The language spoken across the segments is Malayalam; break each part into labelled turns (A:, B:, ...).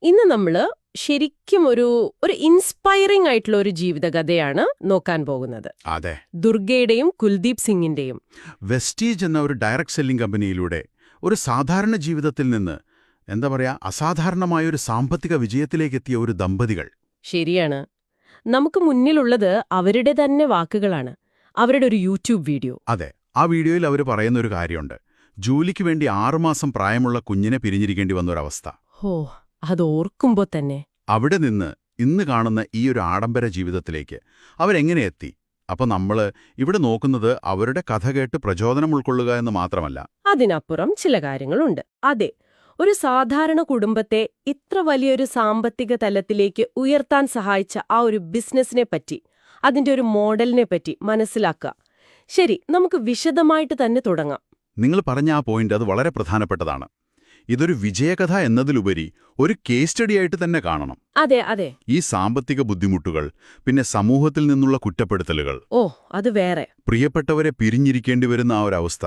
A: ഇന്ന് നമ്മള് ശരിക്കും ഒരു ഒരു ഇൻസ്പയറിംഗ് ആയിട്ടുള്ള ഒരു ജീവിതകഥയാണ് നോക്കാൻ പോകുന്നത്.
B: അതെ,
A: ദുർഗയുടെയും കുൽദീപ് സിംഗിന്റെയും.
B: വെസ്റ്റീജ് എന്ന ഒരു ഡയറക്ട് സെല്ലിംഗ് കമ്പനിയിലൂടെ ഒരു സാധാരണ ജീവിതത്തിൽ നിന്ന് അസാധാരണമായൊരു സാമ്പത്തിക വിജയത്തിലേക്കെത്തിയ ഒരു ദമ്പതികൾ.
A: ശരിയാണ്. നമുക്ക് മുന്നിലുള്ളത് അവരുടെ തന്നെ വാക്കുകളാണ്, അവരുടെ ഒരു യൂട്യൂബ് വീഡിയോ.
B: അതെ, ആ വീഡിയോയിൽ അവർ പറയുന്നൊരു കാര്യമുണ്ട്. ജോലിക്ക് വേണ്ടി 6 മാസം പ്രായമുള്ള കുഞ്ഞിനെ പിരിഞ്ഞിരിക്കേണ്ടി വന്നൊരവസ്ഥ.
A: ഹോ, അതോർക്കുമ്പോ തന്നെ.
B: അവിടെ നിന്ന് ഇന്ന് കാണുന്ന ഈ ഒരു ആഡംബര ജീവിതത്തിലേക്ക് അവരെങ്ങനെ എത്തി? അപ്പൊ നമ്മള് ഇവിടെ നോക്കുന്നത് അവരുടെ കഥ കേട്ട് പ്രചോദനം ഉൾക്കൊള്ളുക എന്ന് മാത്രമല്ല,
A: അതിനപ്പുറം ചില കാര്യങ്ങളുണ്ട്. അതെ, ഒരു സാധാരണ കുടുംബത്തെ ഇത്ര വലിയൊരു സാമ്പത്തിക തലത്തിലേക്ക് ഉയർത്താൻ സഹായിച്ച ആ ഒരു ബിസിനസിനെ പറ്റി, അതിന്റെ ഒരു മോഡലിനെ പറ്റി മനസ്സിലാക്കുക. ശരി, നമുക്ക് വിശദമായിട്ട് തന്നെ തുടങ്ങാം.
B: നിങ്ങൾ പറഞ്ഞ ആ പോയിന്റ് അത് വളരെ പ്രധാനപ്പെട്ടതാണ്. ഇതൊരു വിജയകഥ എന്നതിലുപരി ഒരു കേസ് സ്റ്റഡി ആയിട്ട് തന്നെ കാണണം.
A: അതെ അതെ.
B: ഈ സാമ്പത്തിക ബുദ്ധിമുട്ടുകൾ, പിന്നെ സമൂഹത്തിൽ നിന്നുള്ള കുറ്റപ്പെടുത്തലുകൾ,
A: അത് വേറെ,
B: പ്രിയപ്പെട്ടവരെ പിരിഞ്ഞിരിക്കേണ്ടി വരുന്ന ആ ഒരവസ്ഥ,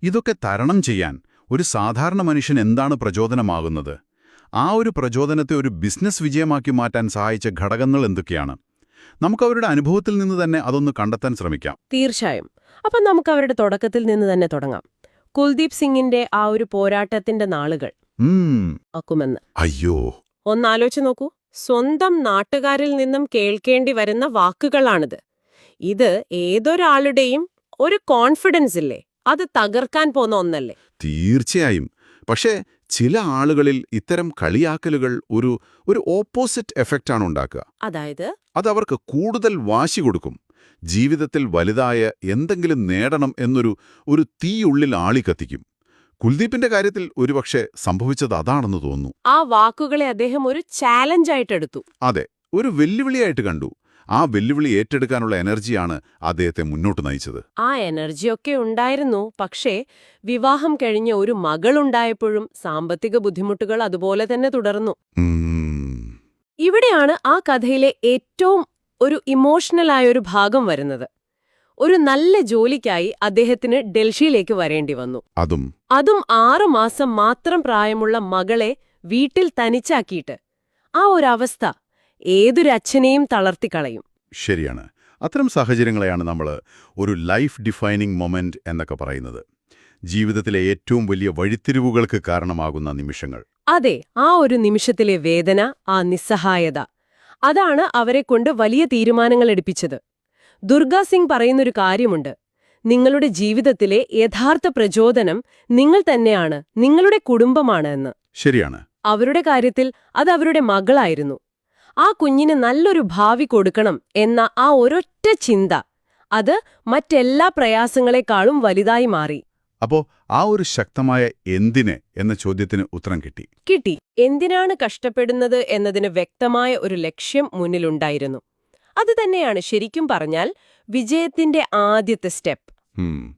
B: ഇതൊക്കെ തരണം ചെയ്യാൻ ഒരു സാധാരണ മനുഷ്യൻ എന്താണ് പ്രചോദനമാകുന്നത്? ആ ഒരു പ്രചോദനത്തെ ഒരു ബിസിനസ് വിജയമാക്കി മാറ്റാൻ സഹായിച്ച ഘടകങ്ങൾ എന്തൊക്കെയാണ്? നമുക്കവരുടെ അനുഭവത്തിൽ നിന്ന് തന്നെ അതൊന്ന് കണ്ടെത്താൻ ശ്രമിക്കാം.
A: തീർച്ചയായും. അപ്പം നമുക്ക് അവരുടെ തുടക്കത്തിൽ നിന്ന് തന്നെ തുടങ്ങാം. കുൽദീപ് സിംഗിന്റെ ആ ഒരു പോരാട്ടത്തിന്റെ നാളുകൾ ആക്കുമെന്ന്.
B: അയ്യോ,
A: ഒന്നാലോചിച്ച് നോക്കൂ. സ്വന്തം നാട്ടുകാരിൽ നിന്നും കേൾക്കേണ്ടി വരുന്ന വാക്കുകളാണിത്. ഇത് ഏതൊരാളുടെയും ഒരു കോൺഫിഡൻസ് ഇല്ലേ, അത് തകർക്കാൻ പോന്ന ഒന്നല്ലേ?
B: തീർച്ചയായും. പക്ഷേ ചില ആളുകളിൽ ഇത്തരം കളിയാക്കലുകൾ ഒരു ഓപ്പോസിറ്റ് എഫക്റ്റാണ് ഉണ്ടാക്കുക.
A: അതായത്
B: അതവർക്ക് കൂടുതൽ വാശി കൊടുക്കും. ജീവിതത്തിൽ വലുതായ എന്തെങ്കിലും നേടണം എന്നൊരു തീയുള്ളിൽ ആളിക്കത്തിക്കും. കുൽദീപിന്റെ കാര്യത്തിൽ ഒരുപക്ഷെ സംഭവിച്ചത് അതാണെന്ന് തോന്നുന്നു.
A: ആ വാക്കുകളെ അദ്ദേഹം ഒരു ചാലഞ്ചായിട്ടെടുത്തു.
B: അതെ, ഒരു വെല്ലുവിളിയായിട്ട് കണ്ടു. ആ വെല്ലുവിളി ഏറ്റെടുക്കാനുള്ള എനർജിയാണ് അദ്ദേഹത്തെ മുന്നോട്ട് നയിച്ചത്.
A: ആ എനർജിയൊക്കെ ഉണ്ടായിരുന്നു. പക്ഷേ വിവാഹം കഴിഞ്ഞ ഒരു മകളുണ്ടായപ്പോഴും സാമ്പത്തിക ബുദ്ധിമുട്ടുകൾ അതുപോലെ തന്നെ തുടർന്നു. ഇവിടെയാണ് ആ കഥയിലെ ഏറ്റവും ഒരു ഇമോഷണലായൊരു ഭാഗം വരുന്നത്. ഒരു നല്ല ജോലിക്കായി അദ്ദേഹത്തിന് ഡൽഹിയിലേക്ക് വരേണ്ടി വന്നു. അതും 6 മാസം മാത്രം പ്രായമുള്ള മകളെ വീട്ടിൽ തനിച്ചാക്കിയിട്ട്. ആ ഒരവസ്ഥ ഏതൊരച്ഛനെയും തളർത്തിക്കളയും.
B: ശരിയാണ്. അത്തരം സാഹചര്യങ്ങളെയാണ് നമ്മൾ ഒരു ലൈഫ് ഡിഫൈനിങ് മൊമെന്റ് എന്നൊക്കെ പറയുന്നത്. ജീവിതത്തിലെ ഏറ്റവും വലിയ വഴിത്തിരിവുകൾക്ക് കാരണമാകുന്ന നിമിഷങ്ങൾ.
A: അതെ, ആ ഒരു നിമിഷത്തിലെ വേദന, ആ നിസ്സഹായത, അതാണ് അവരെക്കൊണ്ട് വലിയ തീരുമാനങ്ങൾ എടുപ്പിച്ചത്. ദുർഗ സിംഗ് പറയുന്നൊരു കാര്യമുണ്ട്. നിങ്ങളുടെ ജീവിതത്തിലെ യഥാർത്ഥ പ്രചോദനം നിങ്ങൾ തന്നെയാണ്, നിങ്ങളുടെ കുടുംബമാണ് എന്ന്.
B: ശരിയാണ്.
A: അവരുടെ കാര്യത്തിൽ അത് അവരുടെ മകളായിരുന്നു. ആ കുഞ്ഞിന് നല്ലൊരു ഭാവി കൊടുക്കണം എന്ന ആ ഒരൊറ്റ ചിന്ത, അത് മറ്റെല്ലാ പ്രയാസങ്ങളെക്കാളും വലുതായി മാറി.
B: അപ്പോ ആ ഒരു ശക്തമായ എന്തിന് എന്ന ചോദ്യത്തിന് ഉത്തരം കിട്ടി.
A: എന്തിനാണ് കഷ്ടപ്പെടുന്നത് എന്നതിന് വ്യക്തമായ ഒരു ലക്ഷ്യം മുന്നിലുണ്ടായിരുന്നു. അത് തന്നെയാണ് ശരിക്കും പറഞ്ഞാൽ വിജയത്തിന്റെ ആദ്യത്തെ സ്റ്റെപ്പ്.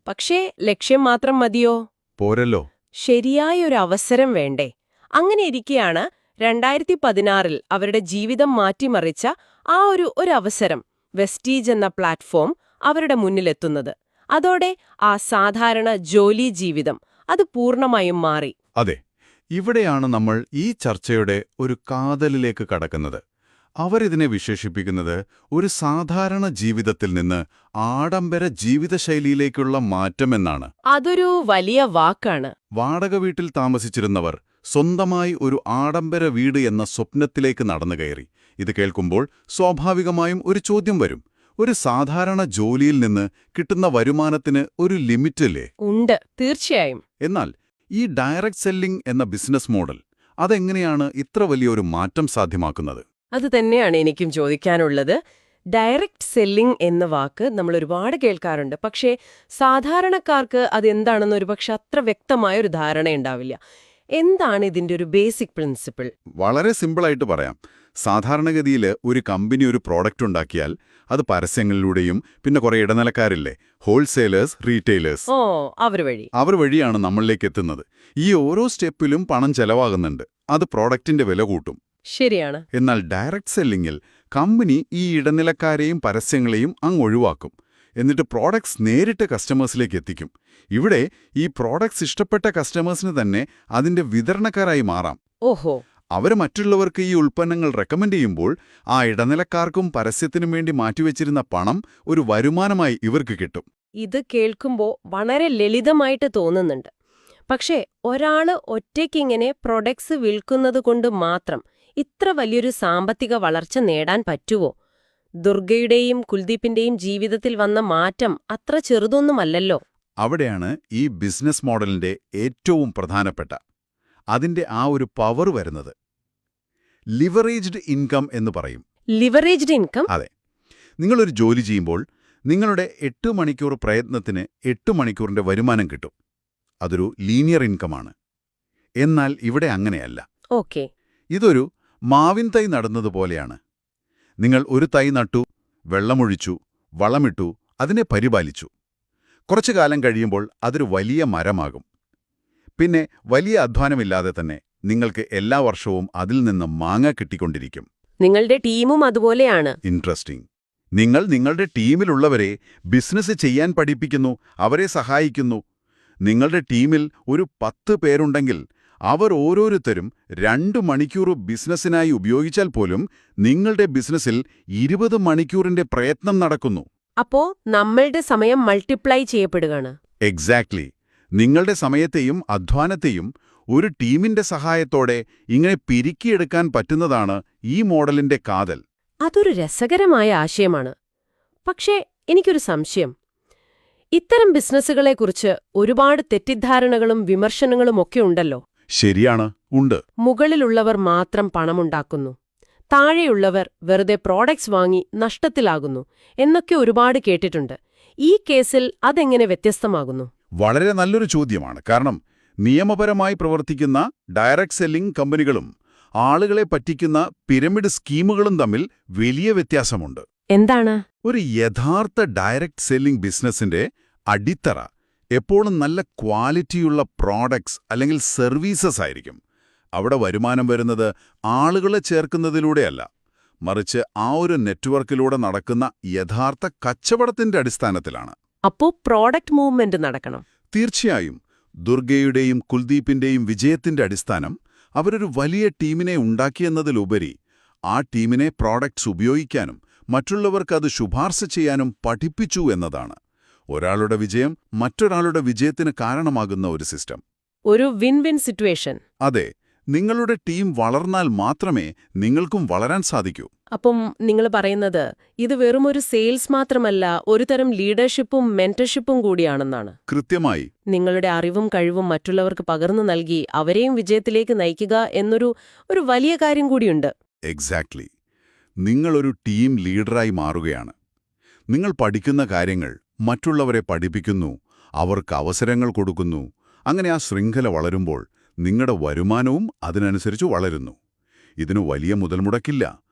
A: പക്ഷേ ലക്ഷ്യം മാത്രം മതിയോ?
B: പോരല്ലോ.
A: ശരിയായൊരു അവസരം വേണ്ടേ? അങ്ങനെയിരിക്കെയാണ് 2016 അവരുടെ ജീവിതം മാറ്റിമറിച്ച ആ ഒരു അവസരം, വെസ്റ്റീജ് എന്ന പ്ലാറ്റ്ഫോം അവരുടെ മുന്നിലെത്തുന്നത്. അതോടെ ആ സാധാരണ ജോലി ജീവിതം അത് പൂർണ്ണമായും മാറി.
B: അതെ, ഇവിടെയാണ് നമ്മൾ ഈ ചർച്ചയുടെ ഒരു കാതലിലേക്ക് കടക്കുന്നത്. അവരിതിനെ വിശേഷിപ്പിക്കുന്നത് ഒരു സാധാരണ ജീവിതത്തിൽ നിന്ന് ആഡംബര ജീവിതശൈലിയിലേക്കുള്ള മാറ്റമെന്നാണ്.
A: അതൊരു വലിയ വാക്കാണ്.
B: വാടക വീട്ടിൽ താമസിച്ചിരുന്നവർ സ്വന്തമായി ഒരു ആഡംബര വീട് എന്ന സ്വപ്നത്തിലേക്ക് നടന്നു കയറി. ഇത് കേൾക്കുമ്പോൾ സ്വാഭാവികമായും ഒരു ചോദ്യം വരും. ഒരു സാധാരണ ജോലിയിൽ നിന്ന് കിട്ടുന്ന വരുമാനത്തിന് ഒരു ലിമിറ്റില്ലേ?
A: ഉണ്ട്, തീർച്ചയായും.
B: എന്നാൽ ഈ ഡയറക്ട് സെല്ലിംഗ് എന്ന ബിസിനസ് മോഡൽ അതെങ്ങനെയാണ് ഇത്ര വലിയൊരു മാറ്റം സാധ്യമാക്കുന്നത്?
A: അത് തന്നെയാണ് എനിക്കും ചോദിക്കാനുള്ളത്. ഡയറക്ട് സെല്ലിംഗ് എന്ന വാക്ക് നമ്മൾ ഒരുപാട് കേൾക്കാറുണ്ട്. പക്ഷേ സാധാരണക്കാർക്ക് അതെന്താണെന്ന് ഒരുപക്ഷെ അത്ര വ്യക്തമായൊരു ധാരണയുണ്ടാവില്ല. എന്താണ് ഇതിന്റെ ഒരു ബേസിക് പ്രിൻസിപ്പിൾ?
B: വളരെ സിമ്പിളായിട്ട് പറയാം. സാധാരണഗതിയിൽ ഒരു കമ്പനി ഒരു പ്രോഡക്റ്റ് ഉണ്ടാക്കിയാൽ അത് പരസ്യങ്ങളിലൂടെയും പിന്നെ കുറെ ഇടനിലക്കാരില്ലേ, ഹോൾസെയിലേഴ്സ്, റീറ്റെയിലേഴ്സ്, അവർ വഴിയാണ് നമ്മളിലേക്ക് എത്തുന്നത്. ഈ ഓരോ സ്റ്റെപ്പിലും പണം ചെലവാകുന്നുണ്ട്. അത് പ്രോഡക്റ്റിന്റെ വില കൂട്ടും.
A: ശരിയാണ്.
B: എന്നാൽ ഡയറക്ട് സെല്ലിംഗിൽ കമ്പനി ഈ ഇടനിലക്കാരെയും പരസ്യങ്ങളെയും അങ്ങ് ഒഴിവാക്കും. എന്നിട്ട് പ്രോഡക്ട്സ് നേരിട്ട് കസ്റ്റമേഴ്സിലേക്ക് എത്തിക്കും. ഇവിടെ ഈ പ്രോഡക്ട്സ് ഇഷ്ടപ്പെട്ട കസ്റ്റമേഴ്സിന് തന്നെ അതിന്റെ വിതരണക്കാരായി മാറാം.
A: ഓഹോ.
B: അവർ മറ്റുള്ളവർക്ക് ഈ ഉൽപ്പന്നങ്ങൾ റെക്കമെൻഡ് ചെയ്യുമ്പോൾ ആ ഇടനിലക്കാർക്കും പരസ്യത്തിനും വേണ്ടി മാറ്റിവെച്ചിരുന്ന പണം ഒരു വരുമാനമായി ഇവർക്ക് കിട്ടും.
A: ഇത് കേൾക്കുമ്പോൾ വളരെ ലളിതമായിട്ട് തോന്നുന്നുണ്ട്. പക്ഷേ ഒരാള് ഒറ്റയ്ക്കിങ്ങനെ പ്രൊഡക്ട്സ് വിൽക്കുന്നത് കൊണ്ട് മാത്രം ഇത്ര വലിയൊരു സാമ്പത്തിക വളർച്ച നേടാൻ പറ്റുമോ? ദുർഗയുടെയും കുൽദീപിന്റെയും ജീവിതത്തിൽ വന്ന മാറ്റം അത്ര ചെറുതൊന്നുമല്ലല്ലോ.
B: അവിടെയാണ് ഈ ബിസിനസ് മോഡലിന്റെ ഏറ്റവും പ്രധാനപ്പെട്ട അതിന്റെ ആ ഒരു പവർ വരുന്നത്. ലിവറേജ്ഡ് ഇൻകം എന്ന് പറയും.
A: Leveraged income?
B: അതെ. നിങ്ങളൊരു ജോലി ചെയ്യുമ്പോൾ നിങ്ങളുടെ 8 മണിക്കൂർ പ്രയത്നത്തിന് 8 മണിക്കൂറിന്റെ വരുമാനം കിട്ടും. അതൊരു ലീനിയർ ഇൻകമാണ്. എന്നാൽ ഇവിടെ അങ്ങനെയല്ല.
A: ഓക്കേ.
B: ഇതൊരു മാവിൻ തൈ നടുന്നതുപോലെയാണ്. നിങ്ങൾ ഒരു തൈ നട്ടു, വെള്ളമൊഴിച്ചു, വളമിട്ടു, അതിനെ പരിപാലിച്ചു. കുറച്ചു കാലം കഴിയുമ്പോൾ അതൊരു വലിയ മരമാകും. പിന്നെ വലിയ അധ്വാനമില്ലാതെ തന്നെ നിങ്ങൾക്ക് എല്ലാ വർഷവും അതിൽ നിന്ന് മാങ്ങ കിട്ടിക്കൊണ്ടിരിക്കും.
A: നിങ്ങളുടെ ടീമും അതുപോലെയാണ്.
B: ഇൻട്രസ്റ്റിംഗ്. നിങ്ങൾ നിങ്ങളുടെ ടീമിലുള്ളവരെ ബിസിനസ് ചെയ്യാൻ പഠിപ്പിക്കുന്നു, അവരെ സഹായിക്കുന്നു. നിങ്ങളുടെ ടീമിൽ ഒരു 10 പേരുണ്ടെങ്കിൽ അവർ ഓരോരുത്തരും 2 മണിക്കൂർ ബിസിനസ്സിനായി ഉപയോഗിച്ചാൽ പോലും നിങ്ങളുടെ ബിസിനസ്സിൽ 20 മണിക്കൂറിന്റെ പ്രയത്നം നടക്കുന്നു.
A: അപ്പോ നമ്മളുടെ സമയം മൾട്ടിപ്ലൈ ചെയ്യപ്പെടുകയാണ്.
B: എക്സാക്ട്ലി. നിങ്ങളുടെ സമയത്തെയും അധ്വാനത്തെയും ഒരു ടീമിന്റെ സഹായത്തോടെ ഇങ്ങനെ പിരിക്കിയെടുക്കാൻ പറ്റുന്നതാണ് ഈ മോഡലിന്റെ കാതൽ.
A: അതൊരു രസകരമായ ആശയമാണ്. പക്ഷേ എനിക്കൊരു സംശയം. ഇത്തരം ബിസിനസ്സുകളെക്കുറിച്ച് ഒരുപാട് തെറ്റിദ്ധാരണകളും വിമർശനങ്ങളും ഒക്കെ ഉണ്ടല്ലോ.
B: ശരിയാണ്, ഉണ്ട്.
A: മുകളിലുള്ളവർ മാത്രം പണമുണ്ടാക്കുന്നു, താഴെയുള്ളവർ വെറുതെ പ്രോഡക്ട്സ് വാങ്ങി നഷ്ടത്തിലാകുന്നു എന്നൊക്കെ ഒരുപാട് കേട്ടിട്ടുണ്ട്. ഈ കേസിൽ അതെങ്ങനെ വ്യത്യസ്തമാകുന്നു?
B: വളരെ നല്ലൊരു ചോദ്യമാണ്. കാരണം നിയമപരമായി പ്രവർത്തിക്കുന്ന ഡയറക്ട് സെല്ലിംഗ് കമ്പനികളും ആളുകളെ പറ്റിക്കുന്ന പിരമിഡ് സ്കീമുകളും തമ്മിൽ വലിയ വ്യത്യാസമുണ്ട്.
A: എന്താണ്?
B: ഒരു യഥാർത്ഥ ഡയറക്ട് സെല്ലിംഗ് ബിസിനസിന്റെ അടിത്തറ എപ്പോഴും നല്ല ക്വാളിറ്റിയുള്ള പ്രോഡക്ട്സ് അല്ലെങ്കിൽ സർവീസസ് ആയിരിക്കും. അവിടെ വരുമാനം വരുന്നത് ആളുകളെ ചേർക്കുന്നതിലൂടെയല്ല, മറിച്ച് ആ ഒരു നെറ്റ്വർക്കിലൂടെ നടക്കുന്ന യഥാർത്ഥ കച്ചവടത്തിന്റെ അടിസ്ഥാനത്തിലാണ്.
A: അപ്പോ പ്രോഡക്റ്റ് മൂവ്മെന്റ് നടക്കണം.
B: തീർച്ചയായും. ദുർഗയുടെയും കുൽദീപിന്റെയും വിജയത്തിന്റെ അടിസ്ഥാനം അവരൊരു വലിയ ടീമിനെ ഉണ്ടാക്കിയെന്നതിലുപരി ആ ടീമിനെ പ്രോഡക്ട്സ് ഉപയോഗിക്കാനും മറ്റുള്ളവർക്ക് അത് ശുപാർശ ചെയ്യാനും പഠിപ്പിച്ചു എന്നതാണ്. ഒരാളുടെ വിജയം മറ്റൊരാളുടെ വിജയത്തിന് കാരണമാകുന്ന ഒരു സിസ്റ്റം.
A: ഒരു വിൻ വിൻ സിറ്റുവേഷൻ.
B: അതെ. നിങ്ങളുടെ ടീം വളർന്നാൽ മാത്രമേ നിങ്ങൾക്കും വളരാൻ സാധിക്കൂ.
A: അപ്പം നിങ്ങൾ പറയുന്നത് ഇത് വെറുമൊരു സെയിൽസ് മാത്രമല്ല, ഒരുതരം ലീഡർഷിപ്പും മെന്റർഷിപ്പും കൂടിയാണെന്നാണ്.
B: കൃത്യമായി.
A: നിങ്ങളുടെ അറിവും കഴിവും മറ്റുള്ളവർക്ക് പകർന്നു നൽകി അവരെയും വിജയത്തിലേക്ക് നയിക്കുക എന്നൊരു വലിയ കാര്യം കൂടിയുണ്ട്.
B: എക്സാക്ട്ലി. നിങ്ങളൊരു ടീം ലീഡറായി മാറുകയാണ്. നിങ്ങൾ പഠിക്കുന്ന കാര്യങ്ങൾ മറ്റുള്ളവരെ പഠിപ്പിക്കുന്നു, അവർക്ക് അവസരങ്ങൾ കൊടുക്കുന്നു. അങ്ങനെ ആ ശൃംഖല വളരുമ്പോൾ നിങ്ങളുടെ വരുമാനവും അതിനനുസരിച്ച് വളരുന്നു. ഇതിനു വലിയ മുതൽമുടക്കില്ല,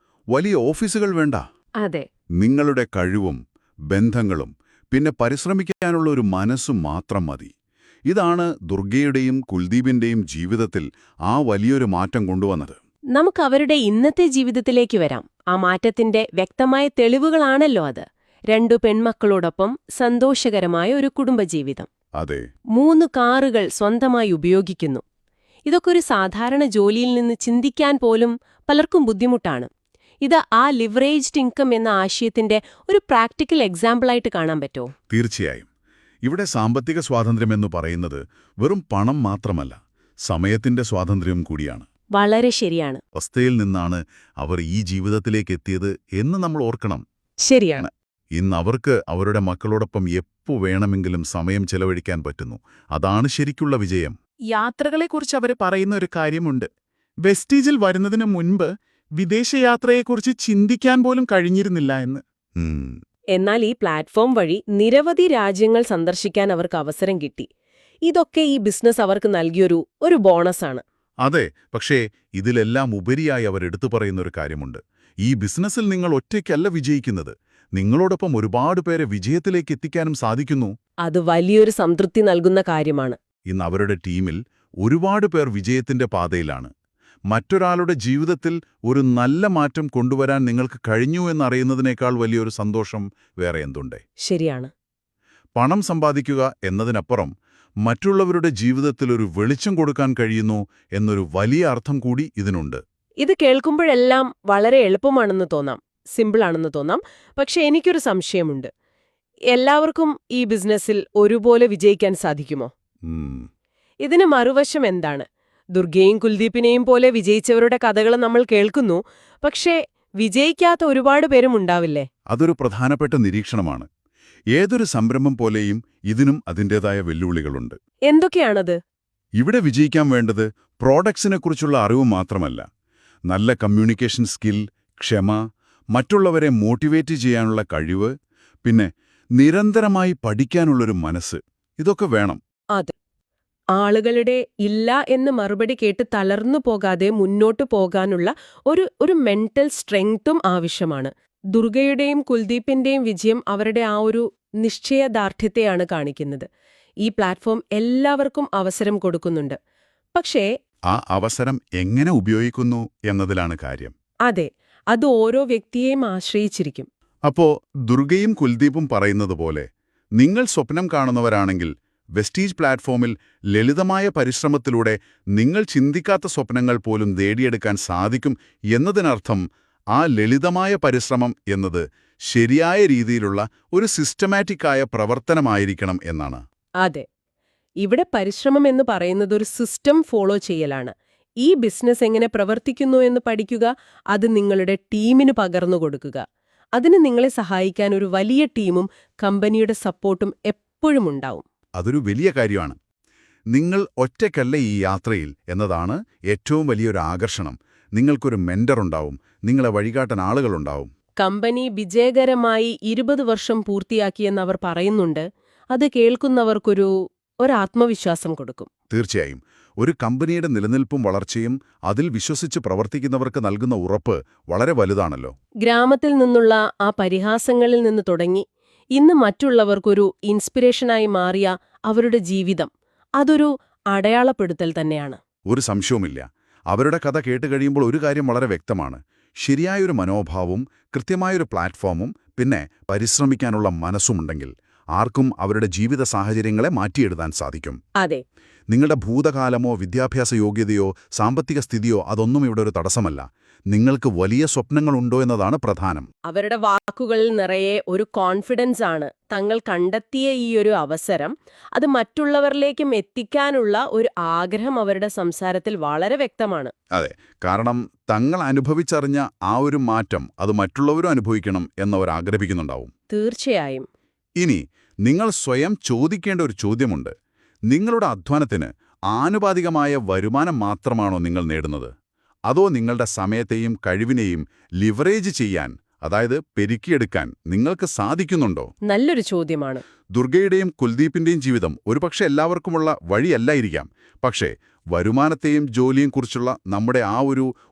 B: വലിയ ഓഫീസുകൾ വേണ്ട.
A: അതെ.
B: നിങ്ങളുടെ കഴിവും ബന്ധങ്ങളും പിന്നെ പരിശ്രമിക്കാനുള്ള ഒരു മനസ്സും മാത്രം മതി. ഇതാണ് ദുർഗയുടെയും കുൽദീപിന്റെയും ജീവിതത്തിൽ ആ വലിയൊരു മാറ്റം കൊണ്ടുവന്നത്.
A: നമുക്ക് അവരുടെ ഇന്നത്തെ ജീവിതത്തിലേക്ക് വരാം. ആ മാറ്റത്തിന്റെ വ്യക്തമായ തെളിവുകളാണല്ലോ അത്. 2 പെൺമക്കളോടൊപ്പം സന്തോഷകരമായ ഒരു കുടുംബജീവിതം.
B: അതെ.
A: 3 കാറുകൾ സ്വന്തമായി ഉപയോഗിക്കുന്നു. ഇതൊക്കെ ഒരു സാധാരണ ജോലിയിൽ നിന്ന് ചിന്തിക്കാൻ പോലും പലർക്കും ബുദ്ധിമുട്ടാണ്. ഇത് ആ ലിവറേജ്ഡ് ഇൻകം എന്ന ആശയത്തിന്റെ ഒരു പ്രാക്ടിക്കൽ എക്സാമ്പിളായിട്ട് കാണാൻ പറ്റുമോ?
B: തീർച്ചയായും. ഇവിടെ സാമ്പത്തിക സ്വാതന്ത്ര്യമെന്നു പറയുന്നത് വെറും പണം മാത്രമല്ല, സമയത്തിന്റെ സ്വാതന്ത്ര്യം കൂടിയാണ്.
A: വളരെ ശരിയാണ്.
B: അവസ്ഥയിൽ നിന്നാണ് അവർ ഈ ജീവിതത്തിലേക്ക് എത്തിയത് എന്ന് നമ്മൾ ഓർക്കണം.
A: ശരിയാണ്.
B: ഇന്ന് അവർക്ക് അവരുടെ മക്കളോടൊപ്പം എപ്പോ വേണമെങ്കിലും സമയം ചെലവഴിക്കാൻ പറ്റുന്നു. അതാണ് ശരിക്കുള്ള വിജയം.
C: യാത്രകളെക്കുറിച്ച് അവർ പറയുന്ന ഒരു കാര്യമുണ്ട്. വെസ്റ്റീജിൽ വരുന്നതിന് മുൻപ് വിദേശയാത്രയെക്കുറിച്ച് ചിന്തിക്കാൻ പോലും കഴിഞ്ഞിരുന്നില്ല എന്ന്.
A: എന്നാൽ ഈ പ്ലാറ്റ്ഫോം വഴി നിരവധി രാജ്യങ്ങൾ സന്ദർശിക്കാൻ അവർക്ക് അവസരം കിട്ടി. ഇതൊക്കെ ഈ ബിസിനസ് അവർക്ക് നൽകിയൊരു ബോണസാണ്.
B: അതെ. പക്ഷേ ഇതിലെല്ലാം ഉപരിയായി അവർ എടുത്തു പറയുന്നൊരു കാര്യമുണ്ട്. ഈ ബിസിനസ്സിൽ നിങ്ങൾ ഒറ്റയ്ക്കല്ല വിജയിക്കുന്നത്, നിങ്ങളോടൊപ്പം ഒരുപാട് പേരെ വിജയത്തിലേക്ക് എത്തിക്കാനും സാധിക്കുന്നു.
A: അത് വലിയൊരു സംതൃപ്തി നൽകുന്ന കാര്യമാണ്.
B: ഇന്ന് അവരുടെ ടീമിൽ ഒരുപാട് പേർ വിജയത്തിന്റെ പാതയിലാണ്. മറ്റൊരാളുടെ ജീവിതത്തിൽ ഒരു നല്ല മാറ്റം കൊണ്ടുവരാൻ നിങ്ങൾക്ക് കഴിഞ്ഞു എന്നറിയുന്നതിനേക്കാൾ വലിയൊരു സന്തോഷം വേറെ എന്തുണ്ടേ?
A: ശരിയാണ്.
B: പണം സമ്പാദിക്കുക എന്നതിനപ്പുറം മറ്റുള്ളവരുടെ ജീവിതത്തിൽ ഒരു വെളിച്ചം കൊടുക്കാൻ കഴിയുന്നു എന്നൊരു വലിയ അർത്ഥം കൂടി ഇതിനുണ്ട്.
A: ഇത് കേൾക്കുമ്പോഴെല്ലാം വളരെ എളുപ്പമാണെന്ന് തോന്നാം, സിമ്പിളാണെന്ന് തോന്നാം. പക്ഷെ എനിക്കൊരു സംശയമുണ്ട്. എല്ലാവർക്കും ഈ ബിസിനസ്സിൽ ഒരുപോലെ വിജയിക്കാൻ സാധിക്കുമോ? ഇതിന് മറുവശം എന്താണ്? ദുർഗയും കുൽദീപിനെയും പോലെ വിജയിച്ചവരുടെ കഥകൾ നമ്മൾ കേൾക്കുന്നു. പക്ഷേ വിജയിക്കാത്ത ഒരുപാട് പേരും ഉണ്ടാവില്ലേ?
B: അതൊരു പ്രധാനപ്പെട്ട നിരീക്ഷണമാണ്. ഏതൊരു സംരംഭം പോലെയും ഇതിനും അതിൻ്റെതായ വെല്ലുവിളികളുണ്ട്.
A: എന്തൊക്കെയാണത്?
B: ഇവിടെ വിജയിക്കാൻ വേണ്ടത് പ്രോഡക്ട്സിനെക്കുറിച്ചുള്ള അറിവ് മാത്രമല്ല, നല്ല കമ്മ്യൂണിക്കേഷൻ സ്കിൽ, ക്ഷമ, മറ്റുള്ളവരെ മോട്ടിവേറ്റ് ചെയ്യാനുള്ള കഴിവ്, പിന്നെ നിരന്തരമായി പഠിക്കാനുള്ളൊരു മനസ്സ്, ഇതൊക്കെ വേണം.
A: അതെ. ആളുകളുടെ ഇല്ല എന്ന് മറുപടി കേട്ട് തളർന്നു പോകാതെ മുന്നോട്ടു പോകാനുള്ള ഒരു മെന്റൽ സ്ട്രെങ്തും ആവശ്യമാണ്. ദുർഗയുടെയും കുൽദീപിന്റെയും വിജയം അവരുടെ ആ ഒരു നിശ്ചയദാർഢ്യത്തെയാണ് കാണിക്കുന്നത്. ഈ പ്ലാറ്റ്ഫോം എല്ലാവർക്കും അവസരം കൊടുക്കുന്നുണ്ട്. പക്ഷേ
B: ആ അവസരം എങ്ങനെ ഉപയോഗിക്കുന്നു എന്നതിലാണ് കാര്യം.
A: അതെ, അത് ഓരോ വ്യക്തിയെയും ആശ്രയിച്ചിരിക്കും.
B: അപ്പോ ദുർഗയും കുൽദീപും പറയുന്നത് പോലെ, നിങ്ങൾ സ്വപ്നം കാണുന്നവരാണെങ്കിൽ വെസ്റ്റീജ് പ്ലാറ്റ്ഫോമിൽ ലളിതമായ പരിശ്രമത്തിലൂടെ നിങ്ങൾ ചിന്തിക്കാത്ത സ്വപ്നങ്ങൾ പോലും നേടിയെടുക്കാൻ സാധിക്കും എന്നതിനർത്ഥം ആ ലളിതമായ പരിശ്രമം എന്നത് ശരിയായ രീതിയിലുള്ള ഒരു സിസ്റ്റമാറ്റിക്കായ പ്രവർത്തനമായിരിക്കണം എന്നാണ്.
A: അതെ, ഇവിടെ പരിശ്രമം എന്ന് പറയുന്നത് ഒരു സിസ്റ്റം ഫോളോ ചെയ്യലാണ്. ഈ ബിസിനസ് എങ്ങനെ പ്രവർത്തിക്കുന്നു എന്ന് പഠിക്കുക, അത് നിങ്ങളുടെ ടീമിന് പകർന്നു കൊടുക്കുക. അതിന് നിങ്ങളെ സഹായിക്കാൻ ഒരു വലിയ ടീമും കമ്പനിയുടെ സപ്പോർട്ടും എപ്പോഴും ഉണ്ടാവും.
B: അതൊരു വലിയ കാര്യമാണ്. നിങ്ങൾ ഒറ്റയ്ക്കല്ല ഈ യാത്രയിൽ എന്നതാണ് ഏറ്റവും വലിയൊരു ആകർഷണം. നിങ്ങൾക്കൊരു മെന്റർ ഉണ്ടാവും, നിങ്ങളെ വഴികാട്ടാൻ ആളുകളുണ്ടാവും.
A: കമ്പനി വിജയകരമായി 20 വർഷം പൂർത്തിയാക്കിയെന്ന് അവർ പറയുന്നുണ്ട്. അത് കേൾക്കുന്നവർക്കൊരു ആത്മവിശ്വാസം കൊടുക്കും.
B: തീർച്ചയായും. ഒരു കമ്പനിയുടെ നിലനിൽപ്പും വളർച്ചയും അതിൽ വിശ്വസിച്ച് പ്രവർത്തിക്കുന്നവർക്ക് നൽകുന്ന ഉറപ്പ് വളരെ വലുതാണല്ലോ.
A: ഗ്രാമത്തിൽ നിന്നുള്ള ആ പരിഹാസങ്ങളിൽ നിന്ന് തുടങ്ങി ഇന്ന് മറ്റുള്ളവർക്കൊരു ഇൻസ്പിരേഷനായി മാറിയ അവരുടെ ജീവിതം, അതൊരു അടയാളപ്പെടുത്തൽ തന്നെയാണ്.
B: ഒരു സംശയവുമില്ല. അവരുടെ കഥ കേട്ടുകഴിയുമ്പോൾ ഒരു കാര്യം വളരെ വ്യക്തമാണ്. ശരിയായൊരു മനോഭാവവും കൃത്യമായൊരു പ്ലാറ്റ്ഫോമും പിന്നെ പരിശ്രമിക്കാനുള്ള മനസ്സുമുണ്ടെങ്കിൽ ആർക്കും അവരുടെ ജീവിത സാഹചര്യങ്ങളെ മാറ്റിയെഴുതാൻ സാധിക്കും.
A: അതെ.
B: നിങ്ങളുടെ ഭൂതകാലമോ വിദ്യാഭ്യാസ യോഗ്യതയോ സാമ്പത്തിക സ്ഥിതിയോ അതൊന്നും ഇവിടെ ഒരു തടസ്സമല്ല. നിങ്ങൾക്ക് വലിയ സ്വപ്നങ്ങളുണ്ടോ എന്നതാണ് പ്രധാനം.
A: അവരുടെ വാക്കുകളിൽ നിറയെ ഒരു കോൺഫിഡൻസ് ആണ്. തങ്ങൾ കണ്ടെത്തിയ ഈ ഒരു അവസരം അത് മറ്റുള്ളവരിലേക്കും എത്തിക്കാനുള്ള ഒരു ആഗ്രഹം അവരുടെ സംസാരത്തിൽ വളരെ വ്യക്തമാണ്.
B: അതെ, കാരണം തങ്ങൾ അനുഭവിച്ചറിഞ്ഞ ആ ഒരു മാറ്റം അത് മറ്റുള്ളവരും അനുഭവിക്കണം എന്നവർ ആഗ്രഹിക്കുന്നുണ്ടാവും.
A: തീർച്ചയായും.
B: ഇനി നിങ്ങൾ സ്വയം ചോദിക്കേണ്ട ഒരു ചോദ്യമുണ്ട്. നിങ്ങളുടെ അധ്വാനത്തിന് ആനുപാതികമായ വരുമാനം മാത്രമാണോ നിങ്ങൾ നേടുന്നത്? അതോ നിങ്ങളുടെ സമയത്തെയും കഴിവിനെയും ലിവറേജ് ചെയ്യാൻ, അതായത് പെരുക്കിയെടുക്കാൻ നിങ്ങൾക്ക് സാധിക്കുന്നുണ്ടോ?
A: നല്ലൊരു ചോദ്യമാണ്.
B: ദുർഗയുടെയും കുൽദീപിന്റെയും ജീവിതം ഒരുപക്ഷെ എല്ലാവർക്കുമുള്ള വഴിയല്ലായിരിക്കാം. പക്ഷേ വരുമാനത്തെയും ജോലിയും കുറിച്ചുള്ള നമ്മുടെ ആ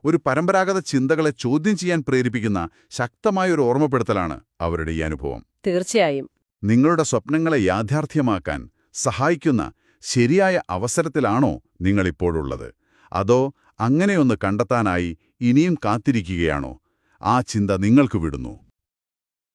B: ഒരു പരമ്പരാഗത ചിന്തകളെ ചോദ്യം ചെയ്യാൻ പ്രേരിപ്പിക്കുന്ന ശക്തമായൊരു ഓർമ്മപ്പെടുത്തലാണ് അവരുടെ ഈ അനുഭവം.
A: തീർച്ചയായും.
B: നിങ്ങളുടെ സ്വപ്നങ്ങളെ യാഥാർത്ഥ്യമാക്കാൻ സഹായിക്കുന്ന ശരിയായ അവസരത്തിലാണോ നിങ്ങളിപ്പോഴുള്ളത്? അതോ അങ്ങനെയൊന്ന് കണ്ടെത്താനായി ഇനിയും കാത്തിരിക്കുകയാണോ? ആ ചിന്ത നിങ്ങൾക്ക് വിടുന്നു.